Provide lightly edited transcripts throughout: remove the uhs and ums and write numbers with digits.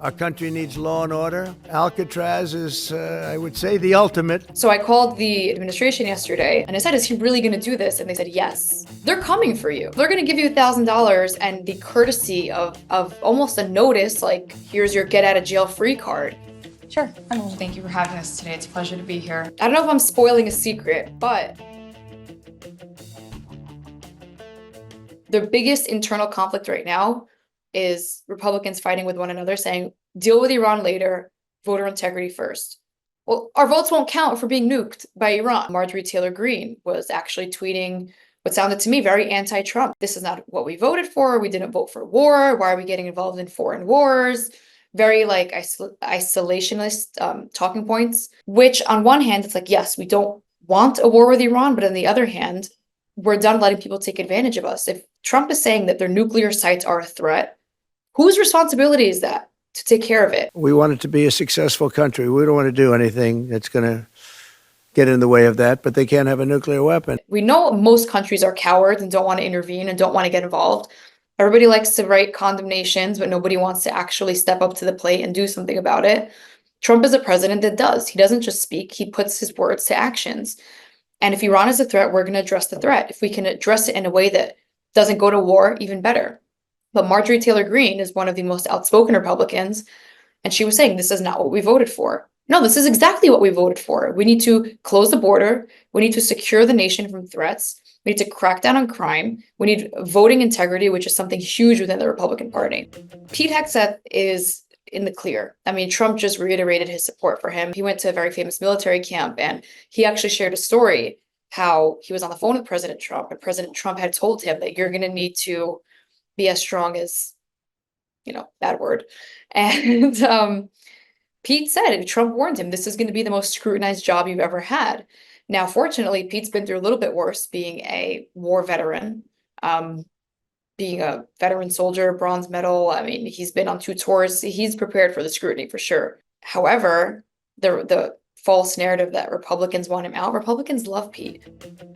Our country needs law and order. Alcatraz is, I would say, the ultimate. So I called the administration yesterday and I said, is he really going to do this? And they said, yes. They're coming for you. They're going to give you $1,000 and the courtesy of almost a notice, like, here's your get out of jail free card. Sure. Thank you for having us today. It's a pleasure to be here. I don't know if I'm spoiling a secret, but the biggest internal conflict right now is Republicans fighting with one another, saying, deal with Iran later, voter integrity first. Well, our votes won't count for being nuked by Iran. Marjorie Taylor Greene was actually tweeting what sounded to me very anti-Trump. This is not what we voted for. We didn't vote for war. Why are we getting involved in foreign wars? Very like isolationist talking points, which on one hand, it's like, yes, we don't want a war with Iran, but on the other hand, we're done letting people take advantage of us. If Trump is saying that their nuclear sites are a threat, whose responsibility is that to take care of it? We want it to be a successful country. We don't want to do anything that's going to get in the way of that, but they can't have a nuclear weapon. We know most countries are cowards and don't want to intervene and don't want to get involved. Everybody likes to write condemnations, but nobody wants to actually step up to the plate and do something about it. Trump is a president that does. He doesn't just speak, he puts his words to actions. And if Iran is a threat, we're going to address the threat. If we can address it in a way that doesn't go to war, even better. But Marjorie Taylor Greene is one of the most outspoken Republicans, and she was saying, this is not what we voted for. No, this is exactly what we voted for. We need to close the border. We need to secure the nation from threats. We need to crack down on crime. We need voting integrity, which is something huge within the Republican Party. Pete Hegseth is in the clear. I mean, Trump just reiterated his support for him. He went to a very famous military camp, and he actually shared a story how he was on the phone with President Trump, and President Trump had told him that you're going to need to be as strong as, bad word. And Pete said, Trump warned him, this is going to be the most scrutinized job you've ever had. Now, fortunately, Pete's been through a little bit worse, being a war veteran, being a veteran soldier, bronze medal. I mean, he's been on 2 tours. He's prepared for the scrutiny for sure. However, the false narrative that Republicans want him out, Republicans love Pete.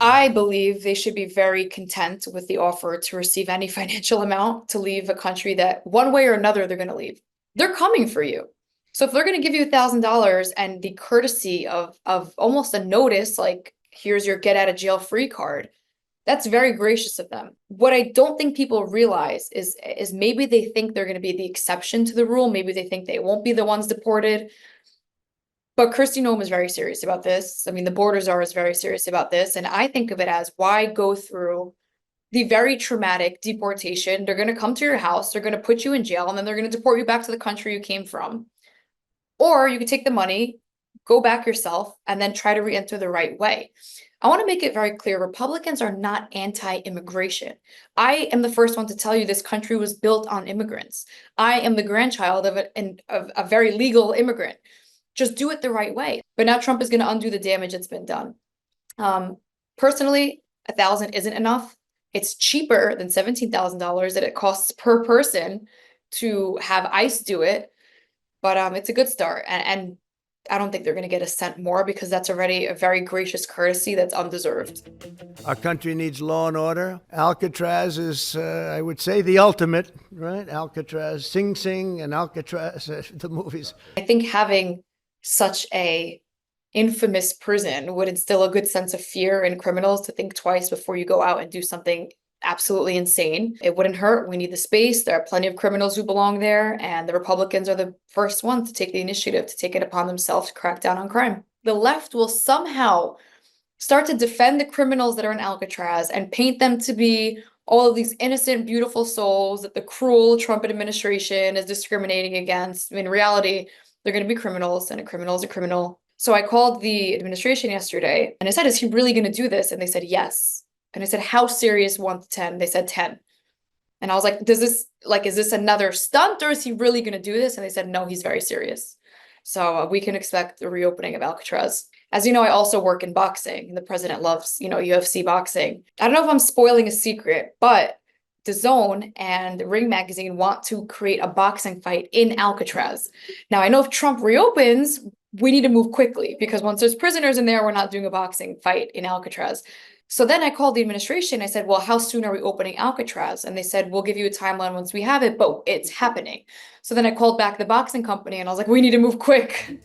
I believe they should be very content with the offer to receive any financial amount to leave a country that one way or another they're going to leave. They're coming for you. So if they're going to give you $1,000 and the courtesy of almost a notice, like, here's your get out of jail free card, that's very gracious of them. What I don't think people realize is maybe they think they're going to be the exception to the rule. Maybe they think they won't be the ones deported. But Kristi Noem is very serious about this. I mean, the border czar is very serious about this. And I think of it as, why go through the very traumatic deportation? They're going to come to your house, they're going to put you in jail, and then they're going to deport you back to the country you came from. Or you could take the money, go back yourself, and then try to re-enter the right way. I want to make it very clear, Republicans are not anti-immigration. I am the first one to tell you this country was built on immigrants. I am the grandchild of a very legal immigrant. Just do it the right way. But now Trump is going to undo the damage that's been done. Personally, $1,000 isn't enough. It's cheaper than $17,000 that it costs per person to have ICE do it. But it's a good start. And I don't think they're going to get a cent more, because that's already a very gracious courtesy that's undeserved. Our country needs law and order. Alcatraz is, I would say, the ultimate, right? Alcatraz, Sing Sing and Alcatraz, the movies. I think having such a infamous prison would instill a good sense of fear in criminals to think twice before you go out and do something absolutely insane. It wouldn't hurt. We need the space. There are plenty of criminals who belong there, and the Republicans are the first ones to take the initiative to take it upon themselves to crack down on crime. The left will somehow start to defend the criminals that are in Alcatraz and paint them to be all of these innocent, beautiful souls that the cruel Trump administration is discriminating against. In reality, they're going to be criminals, and a criminal is a criminal. So I called the administration yesterday and I said, is he really going to do this? And they said, yes. And I said, how serious, 1 to 10? They said 10. And I was like, is this another stunt, or is he really going to do this? And they said, no, he's very serious. So we can expect the reopening of Alcatraz. As you know, I also work in boxing. The president loves, UFC boxing. I don't know if I'm spoiling a secret, but DAZN and Ring Magazine want to create a boxing fight in Alcatraz. Now, I know if Trump reopens, we need to move quickly, because once there's prisoners in there, we're not doing a boxing fight in Alcatraz. So then I called the administration. I said, well, how soon are we opening Alcatraz? And they said, we'll give you a timeline once we have it, but it's happening. So then I called back the boxing company and I was like, we need to move quick.